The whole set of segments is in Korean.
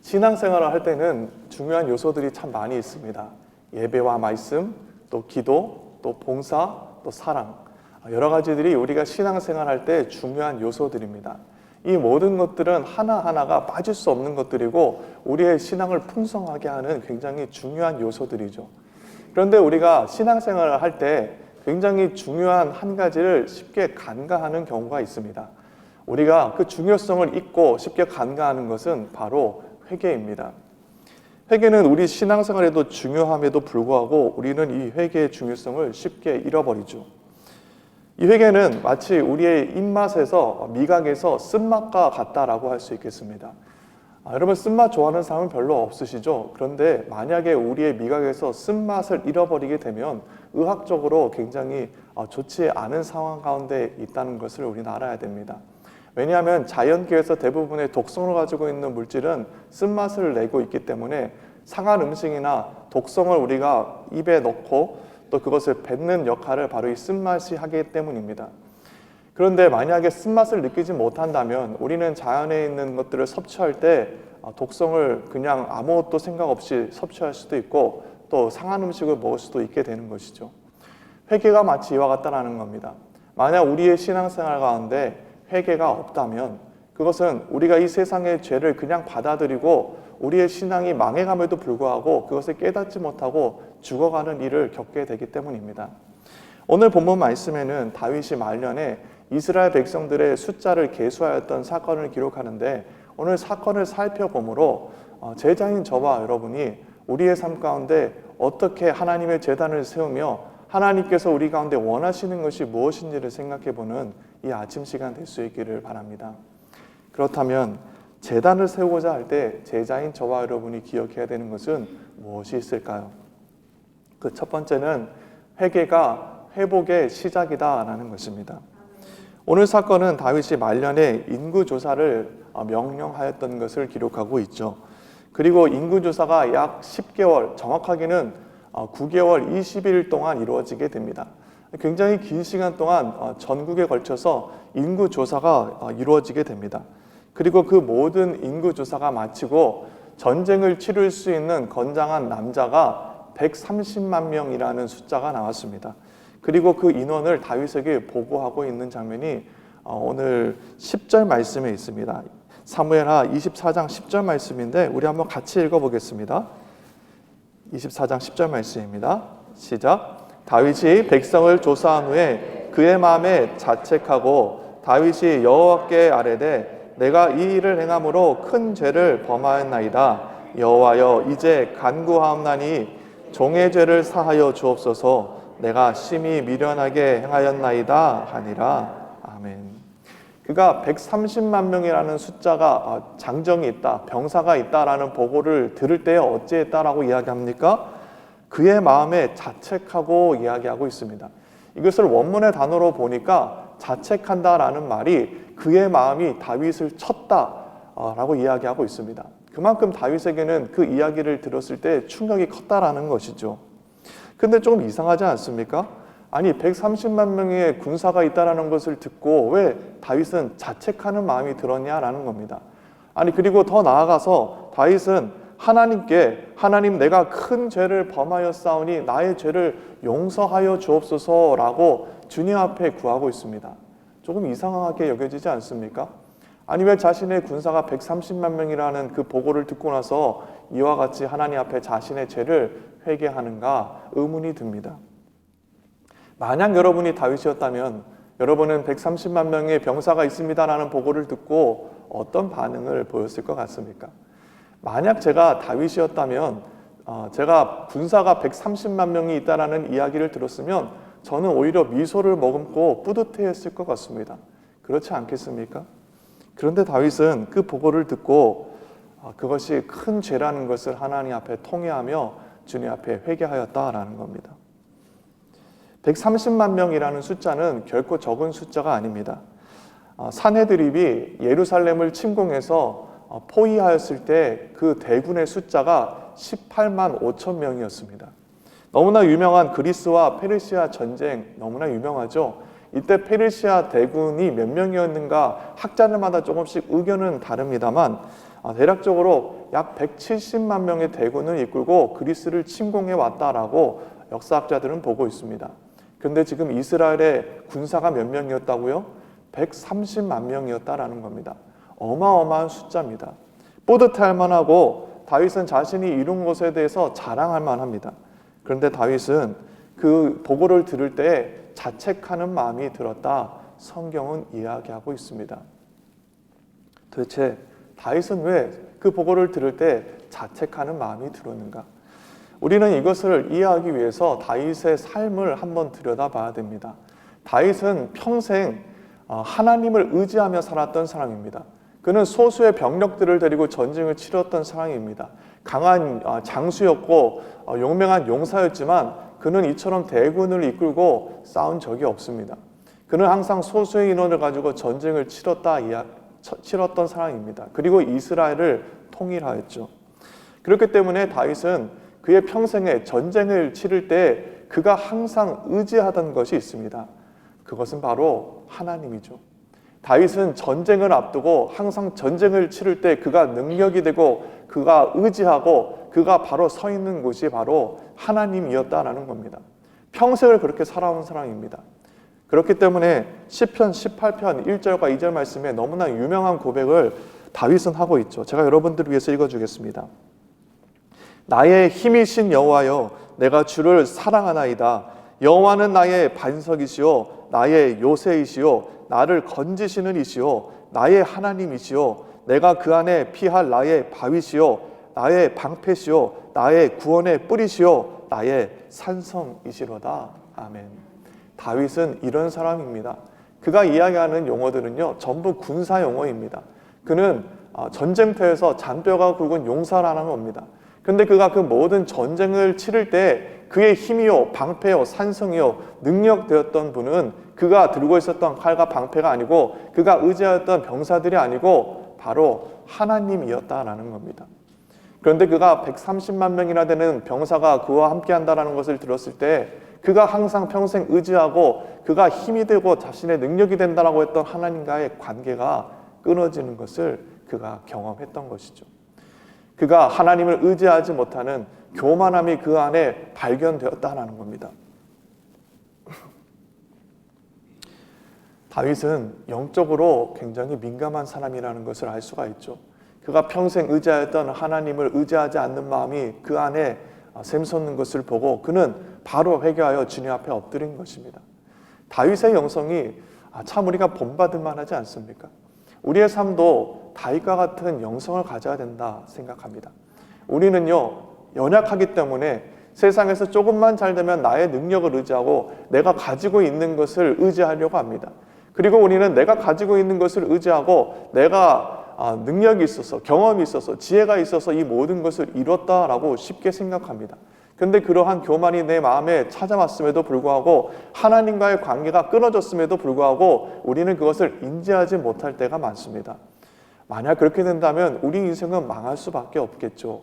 신앙생활을 할 때는 중요한 요소들이 참 많이 있습니다. 예배와 말씀, 또 기도, 또 봉사, 또 사랑, 여러 가지들이 우리가 신앙생활할 때 중요한 요소들입니다. 이 모든 것들은 하나하나가 빠질 수 없는 것들이고 우리의 신앙을 풍성하게 하는 굉장히 중요한 요소들이죠. 그런데 우리가 신앙생활을 할 때 굉장히 중요한 한 가지를 쉽게 간과하는 경우가 있습니다. 우리가 그 중요성을 잊고 쉽게 간과하는 것은 바로 회개입니다. 회개는 우리 신앙생활에도 중요함에도 불구하고 우리는 이 회개의 중요성을 쉽게 잃어버리죠. 이 회개는 마치 우리의 입맛에서 미각에서 쓴맛과 같다라고 할 수 있겠습니다. 여러분, 쓴맛 좋아하는 사람은 별로 없으시죠? 그런데 만약에 우리의 미각에서 쓴맛을 잃어버리게 되면 의학적으로 굉장히 좋지 않은 상황 가운데 있다는 것을 우리는 알아야 됩니다. 왜냐하면 자연계에서 대부분의 독성을 가지고 있는 물질은 쓴맛을 내고 있기 때문에 상한 음식이나 독성을 우리가 입에 넣고 또 그것을 뱉는 역할을 바로 이 쓴맛이 하기 때문입니다. 그런데 만약에 쓴맛을 느끼지 못한다면 우리는 자연에 있는 것들을 섭취할 때 독성을 그냥 아무것도 생각 없이 섭취할 수도 있고 또 상한 음식을 먹을 수도 있게 되는 것이죠. 회개가 마치 이와 같다는 겁니다. 만약 우리의 신앙생활 가운데 회개가 없다면 그것은 우리가 이 세상의 죄를 그냥 받아들이고 우리의 신앙이 망해감에도 불구하고 그것을 깨닫지 못하고 죽어가는 일을 겪게 되기 때문입니다. 오늘 본문 말씀에는 다윗이 말년에 이스라엘 백성들의 숫자를 계수하였던 사건을 기록하는데 오늘 사건을 살펴보므로 제자인 저와 여러분이 우리의 삶 가운데 어떻게 하나님의 제단을 세우며 하나님께서 우리 가운데 원하시는 것이 무엇인지를 생각해보는 이 아침 시간 될 수 있기를 바랍니다. 그렇다면 제단을 세우고자 할 때 제자인 저와 여러분이 기억해야 되는 것은 무엇이 있을까요? 그 첫 번째는 회개가 회복의 시작이다라는 것입니다. 오늘 사건은 다윗이 말년에 인구조사를 명령하였던 것을 기록하고 있죠. 그리고 인구조사가 약 10개월, 정확하게는 9개월 20일 동안 이루어지게 됩니다. 굉장히 긴 시간 동안 전국에 걸쳐서 인구조사가 이루어지게 됩니다. 그리고 그 모든 인구조사가 마치고 전쟁을 치를 수 있는 건장한 남자가 130만 명이라는 숫자가 나왔습니다. 그리고 그 인원을 다윗에게 보고하고 있는 장면이 오늘 10절 말씀에 있습니다. 사무엘하 24장 10절 말씀인데 우리 한번 같이 읽어보겠습니다. 24장 10절 말씀입니다. 시작. 다윗이 백성을 조사한 후에 그의 마음에 자책하고 다윗이 여호와께 아뢰되 내가 이 일을 행함으로 큰 죄를 범하였나이다. 여호와여 이제 간구하옵나니 종의 죄를 사하여 주옵소서. 내가 심히 미련하게 행하였나이다 하니라. 아멘. 그가 130만 명이라는 숫자가 장정이 있다, 병사가 있다라는 보고를 들을 때에 어찌했다라고 이야기합니까? 그의 마음에 자책하고 이야기하고 있습니다. 이것을 원문의 단어로 보니까 자책한다라는 말이 그의 마음이 다윗을 쳤다라고 이야기하고 있습니다. 그만큼 다윗에게는 그 이야기를 들었을 때 충격이 컸다라는 것이죠. 근데 조금 이상하지 않습니까? 아니 130만 명의 군사가 있다는 것을 듣고 왜 다윗은 자책하는 마음이 들었냐라는 겁니다. 아니 그리고 더 나아가서 다윗은 하나님께 하나님 내가 큰 죄를 범하였사오니 나의 죄를 용서하여 주옵소서라고 주님 앞에 구하고 있습니다. 조금 이상하게 여겨지지 않습니까? 아니 왜 자신의 군사가 130만 명이라는 그 보고를 듣고 나서 이와 같이 하나님 앞에 자신의 죄를 회개하는가 의문이 듭니다. 만약 여러분이 다윗이었다면 여러분은 130만 명의 병사가 있습니다라는 보고를 듣고 어떤 반응을 보였을 것 같습니까? 만약 제가 다윗이었다면 제가 군사가 130만 명이 있다라는 이야기를 들었으면 저는 오히려 미소를 머금고 뿌듯해했을 것 같습니다. 그렇지 않겠습니까? 그런데 다윗은 그 보고를 듣고 그것이 큰 죄라는 것을 하나님 앞에 통회하며 주님 앞에 회개하였다라는 겁니다. 130만 명이라는 숫자는 결코 적은 숫자가 아닙니다. 산헤드립이 예루살렘을 침공해서 포위하였을 때 그 대군의 숫자가 18만 5천 명이었습니다. 너무나 유명한 그리스와 페르시아 전쟁 너무나 유명하죠. 이때 페르시아 대군이 몇 명이었는가 학자들마다 조금씩 의견은 다릅니다만 대략적으로 약 170만 명의 대군을 이끌고 그리스를 침공해 왔다라고 역사학자들은 보고 있습니다. 그런데 지금 이스라엘의 군사가 몇 명이었다고요? 130만 명이었다라는 겁니다. 어마어마한 숫자입니다. 뿌듯할 만하고 다윗은 자신이 이룬 것에 대해서 자랑할 만합니다. 그런데 다윗은 그 보고를 들을 때 자책하는 마음이 들었다. 성경은 이야기하고 있습니다. 도대체 다윗은 왜 그 보고를 들을 때 자책하는 마음이 들었는가? 우리는 이것을 이해하기 위해서 다윗의 삶을 한번 들여다봐야 됩니다. 다윗은 평생 하나님을 의지하며 살았던 사람입니다. 그는 소수의 병력들을 데리고 전쟁을 치렀던 사람입니다. 강한 장수였고 용맹한 용사였지만 그는 이처럼 대군을 이끌고 싸운 적이 없습니다. 그는 항상 소수의 인원을 가지고 전쟁을 치렀던 사람입니다. 그리고 이스라엘을 통일하였죠. 그렇기 때문에 다윗은 그의 평생에 전쟁을 치를 때 그가 항상 의지하던 것이 있습니다. 그것은 바로 하나님이죠. 다윗은 전쟁을 앞두고 항상 전쟁을 치를 때 그가 능력이 되고 그가 의지하고 그가 바로 서 있는 곳이 바로 하나님이었다라는 겁니다. 평생을 그렇게 살아온 사람입니다. 그렇기 때문에 시편 18편 1절과 2절 말씀에 너무나 유명한 고백을 다윗은 하고 있죠. 제가 여러분들을 위해서 읽어주겠습니다. 나의 힘이신 여호와여, 내가 주를 사랑하나이다. 여호와는 나의 반석이시오, 나의 요새이시오, 나를 건지시는 이시오, 나의 하나님이시오, 내가 그 안에 피할 나의 바위시오, 나의 방패시오, 나의 구원의 뿌리시오, 나의 산성이시로다. 아멘. 다윗은 이런 사람입니다. 그가 이야기하는 용어들은요, 전부 군사 용어입니다. 그는 전쟁터에서 잔뼈가 굵은 용사라는 겁니다. 그런데 그가 그 모든 전쟁을 치를 때 그의 힘이요, 방패요, 산성이요, 능력되었던 분은 그가 들고 있었던 칼과 방패가 아니고 그가 의지하였던 병사들이 아니고 바로 하나님이었다라는 겁니다. 그런데 그가 130만 명이나 되는 병사가 그와 함께 한다는 것을 들었을 때 그가 항상 평생 의지하고 그가 힘이 되고 자신의 능력이 된다라고 했던 하나님과의 관계가 끊어지는 것을 그가 경험했던 것이죠. 그가 하나님을 의지하지 못하는 교만함이 그 안에 발견되었다는 겁니다. 다윗은 영적으로 굉장히 민감한 사람이라는 것을 알 수가 있죠. 그가 평생 의지하였던 하나님을 의지하지 않는 마음이 그 안에 샘솟는 것을 보고 그는 바로 회개하여 주님 앞에 엎드린 것입니다. 다윗의 영성이 참 우리가 본받을 만하지 않습니까? 우리의 삶도 다윗과 같은 영성을 가져야 된다 생각합니다. 우리는요, 연약하기 때문에 세상에서 조금만 잘 되면 나의 능력을 의지하고 내가 가지고 있는 것을 의지하려고 합니다. 그리고 우리는 내가 가지고 있는 것을 의지하고 내가 능력이 있어서, 경험이 있어서, 지혜가 있어서 이 모든 것을 이뤘다라고 쉽게 생각합니다. 그런데 그러한 교만이 내 마음에 찾아왔음에도 불구하고 하나님과의 관계가 끊어졌음에도 불구하고 우리는 그것을 인지하지 못할 때가 많습니다. 만약 그렇게 된다면 우리 인생은 망할 수밖에 없겠죠.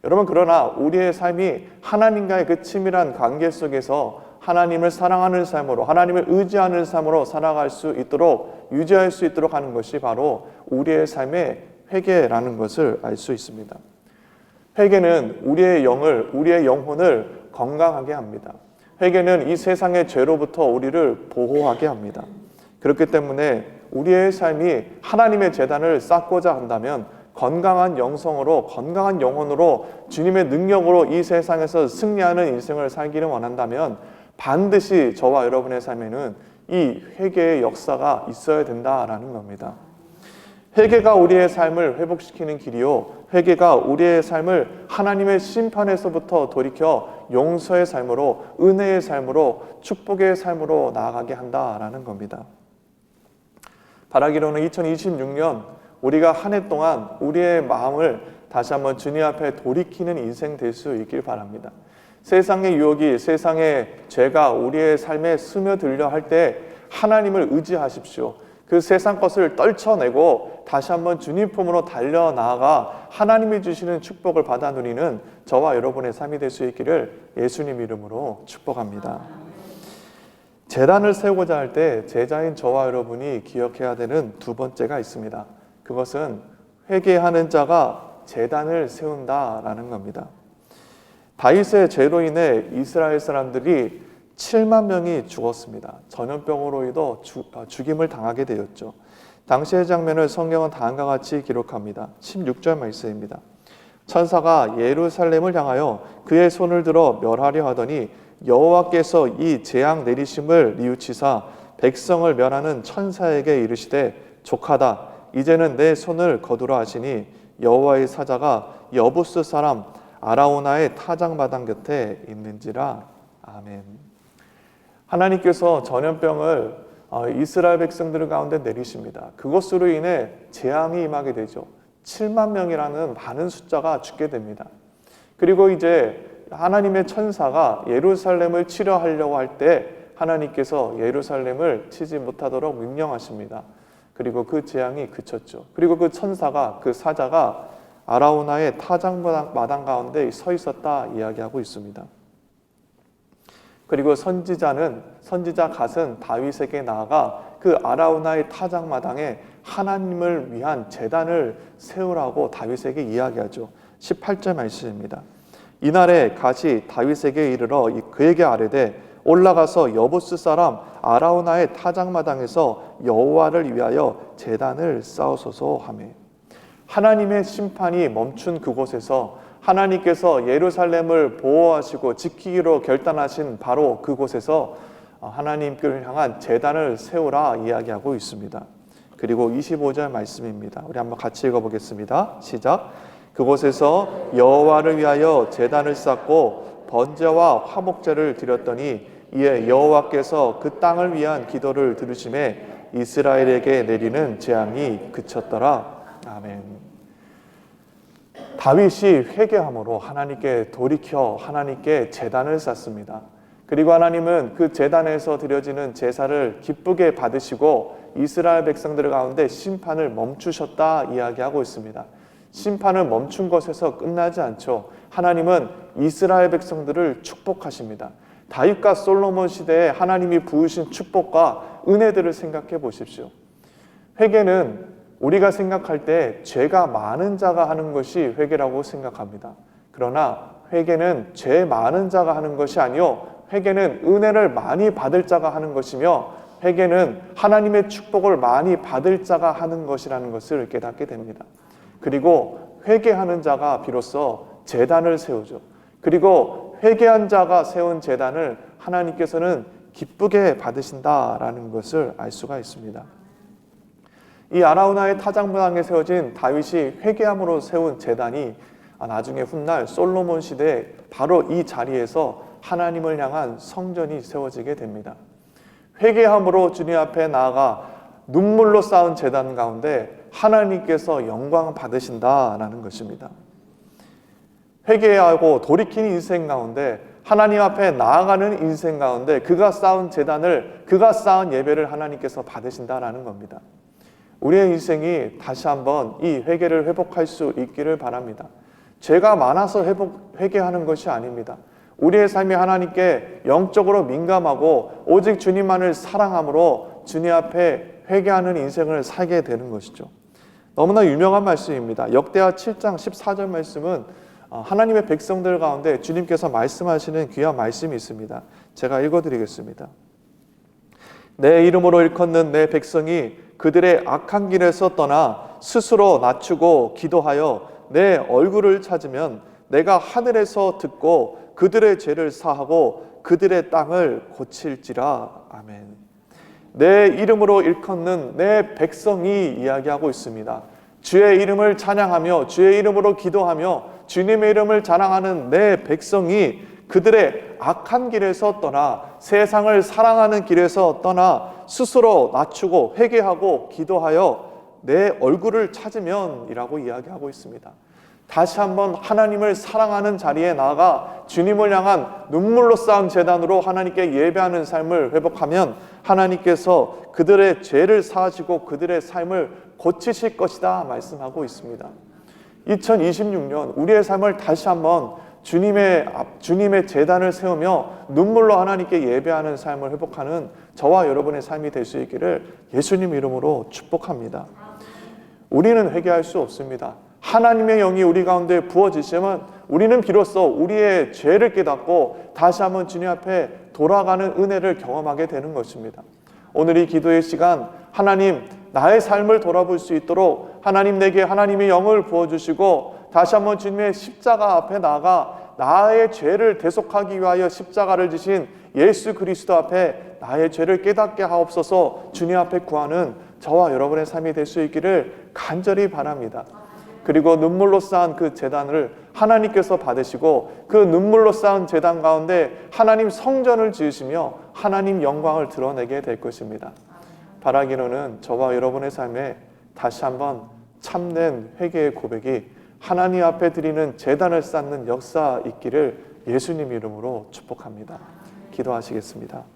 여러분, 그러나 우리의 삶이 하나님과의 그 친밀한 관계 속에서 하나님을 사랑하는 삶으로, 하나님을 의지하는 삶으로 살아갈 수 있도록, 유지할 수 있도록 하는 것이 바로 우리의 삶의 회개라는 것을 알 수 있습니다. 회개는 우리의 영을, 우리의 영혼을 건강하게 합니다. 회개는 이 세상의 죄로부터 우리를 보호하게 합니다. 그렇기 때문에 우리의 삶이 하나님의 제단을 쌓고자 한다면 건강한 영성으로, 건강한 영혼으로, 주님의 능력으로 이 세상에서 승리하는 인생을 살기를 원한다면 반드시 저와 여러분의 삶에는 이 회개의 역사가 있어야 된다라는 겁니다. 회개가 우리의 삶을 회복시키는 길이요, 회개가 우리의 삶을 하나님의 심판에서부터 돌이켜 용서의 삶으로, 은혜의 삶으로, 축복의 삶으로 나아가게 한다라는 겁니다. 바라기로는 2026년 우리가 한 해 동안 우리의 마음을 다시 한번 주님 앞에 돌이키는 인생 될 수 있길 바랍니다. 세상의 유혹이, 세상의 죄가 우리의 삶에 스며들려 할 때 하나님을 의지하십시오. 그 세상 것을 떨쳐내고 다시 한번 주님 품으로 달려나아가 하나님이 주시는 축복을 받아 누리는 저와 여러분의 삶이 될 수 있기를 예수님 이름으로 축복합니다. 제단을 세우고자 할 때 제자인 저와 여러분이 기억해야 되는 두 번째가 있습니다. 그것은 회개하는 자가 제단을 세운다라는 겁니다. 다윗의 죄로 인해 이스라엘 사람들이 7만 명이 죽었습니다. 전염병으로 인해 죽임을 당하게 되었죠. 당시의 장면을 성경은 다음과 같이 기록합니다. 16절 말씀입니다. 천사가 예루살렘을 향하여 그의 손을 들어 멸하려 하더니 여호와께서 이 재앙 내리심을 뉘우치사 백성을 멸하는 천사에게 이르시되 족하다. 이제는 내 손을 거두라 하시니 여호와의 사자가 여부스 사람 아라우나의 타작마당 곁에 있는지라. 아멘. 하나님께서 전염병을 이스라엘 백성들 가운데 내리십니다. 그것으로 인해 재앙이 임하게 되죠. 7만 명이라는 많은 숫자가 죽게 됩니다. 그리고 이제 하나님의 천사가 예루살렘을 치려 하려고 할 때 하나님께서 예루살렘을 치지 못하도록 명령하십니다. 그리고 그 재앙이 그쳤죠. 그리고 그 천사가, 그 사자가 아라우나의 타작마당 가운데 서 있었다 이야기하고 있습니다. 그리고 선지자 갓은 다윗에게 나아가 그 아라우나의 타작마당에 하나님을 위한 제단을 세우라고 다윗에게 이야기하죠. 18절 말씀입니다. 이날에 갓이 다윗에게 이르러 그에게 아뢰되 올라가서 여부스 사람 아라우나의 타작마당에서 여호와를 위하여 제단을 쌓으소서 하매. 하나님의 심판이 멈춘 그곳에서 하나님께서 예루살렘을 보호하시고 지키기로 결단하신 바로 그곳에서 하나님을 향한 제단을 세우라 이야기하고 있습니다. 그리고 25절 말씀입니다. 우리 한번 같이 읽어보겠습니다. 시작. 그곳에서 여호와를 위하여 제단을 쌓고 번제와 화목제를 드렸더니 이에 여호와께서 그 땅을 위한 기도를 들으심에 이스라엘에게 내리는 재앙이 그쳤더라. 아멘. 다윗이 회개함으로 하나님께 돌이켜 하나님께 제단을 쌓습니다. 그리고 하나님은 그 제단에서 드려지는 제사를 기쁘게 받으시고 이스라엘 백성들 가운데 심판을 멈추셨다 이야기하고 있습니다. 심판을 멈춘 것에서 끝나지 않죠. 하나님은 이스라엘 백성들을 축복하십니다. 다윗과 솔로몬 시대에 하나님이 부으신 축복과 은혜들을 생각해 보십시오. 회개는 우리가 생각할 때 죄가 많은 자가 하는 것이 회개라고 생각합니다. 그러나 회개는 죄 많은 자가 하는 것이 아니요 회개는 은혜를 많이 받을 자가 하는 것이며 회개는 하나님의 축복을 많이 받을 자가 하는 것이라는 것을 깨닫게 됩니다. 그리고 회개하는 자가 비로소 제단을 세우죠. 그리고 회개한 자가 세운 제단을 하나님께서는 기쁘게 받으신다라는 것을 알 수가 있습니다. 이 아라우나의 타작마당에 세워진 다윗이 회개함으로 세운 제단이 나중에 훗날 솔로몬 시대에 바로 이 자리에서 하나님을 향한 성전이 세워지게 됩니다. 회개함으로 주님 앞에 나아가 눈물로 쌓은 제단 가운데 하나님께서 영광 받으신다라는 것입니다. 회개하고 돌이키는 인생 가운데 하나님 앞에 나아가는 인생 가운데 그가 쌓은 제단을, 그가 쌓은 예배를 하나님께서 받으신다라는 겁니다. 우리의 인생이 다시 한번 이 회개를 회복할 수 있기를 바랍니다. 죄가 많아서 회개하는 것이 아닙니다. 우리의 삶이 하나님께 영적으로 민감하고 오직 주님만을 사랑함으로 주님 앞에 회개하는 인생을 살게 되는 것이죠. 너무나 유명한 말씀입니다. 역대하 7장 14절 말씀은 하나님의 백성들 가운데 주님께서 말씀하시는 귀한 말씀이 있습니다. 제가 읽어드리겠습니다. 내 이름으로 일컫는 내 백성이 그들의 악한 길에서 떠나 스스로 낮추고 기도하여 내 얼굴을 찾으면 내가 하늘에서 듣고 그들의 죄를 사하고 그들의 땅을 고칠지라. 아멘. 내 이름으로 일컫는 내 백성이 이야기하고 있습니다. 주의 이름을 찬양하며 주의 이름으로 기도하며 주님의 이름을 자랑하는 내 백성이 그들의 악한 길에서 떠나 세상을 사랑하는 길에서 떠나 스스로 낮추고 회개하고 기도하여 내 얼굴을 찾으면 이라고 이야기하고 있습니다. 다시 한번 하나님을 사랑하는 자리에 나아가 주님을 향한 눈물로 쌓은 제단으로 하나님께 예배하는 삶을 회복하면 하나님께서 그들의 죄를 사하시고 그들의 삶을 고치실 것이다 말씀하고 있습니다. 2026년 우리의 삶을 다시 한번 주님의 제단을 세우며 눈물로 하나님께 예배하는 삶을 회복하는 저와 여러분의 삶이 될 수 있기를 예수님 이름으로 축복합니다. 우리는 회개할 수 없습니다. 하나님의 영이 우리 가운데 부어지시면 우리는 비로소 우리의 죄를 깨닫고 다시 한번 주님 앞에 돌아가는 은혜를 경험하게 되는 것입니다. 오늘 이 기도의 시간, 하나님 나의 삶을 돌아볼 수 있도록 하나님 내게 하나님의 영을 부어주시고 다시 한번 주님의 십자가 앞에 나아가 나의 죄를 대속하기 위하여 십자가를 지신 예수 그리스도 앞에 나의 죄를 깨닫게 하옵소서 주님 앞에 구하는 저와 여러분의 삶이 될 수 있기를 간절히 바랍니다. 그리고 눈물로 쌓은 그 제단을 하나님께서 받으시고 그 눈물로 쌓은 제단 가운데 하나님 성전을 지으시며 하나님 영광을 드러내게 될 것입니다. 바라기로는 저와 여러분의 삶에 다시 한번 참된 회개의 고백이 하나님 앞에 드리는 제단을 쌓는 역사 있기를 예수님 이름으로 축복합니다. 기도하시겠습니다.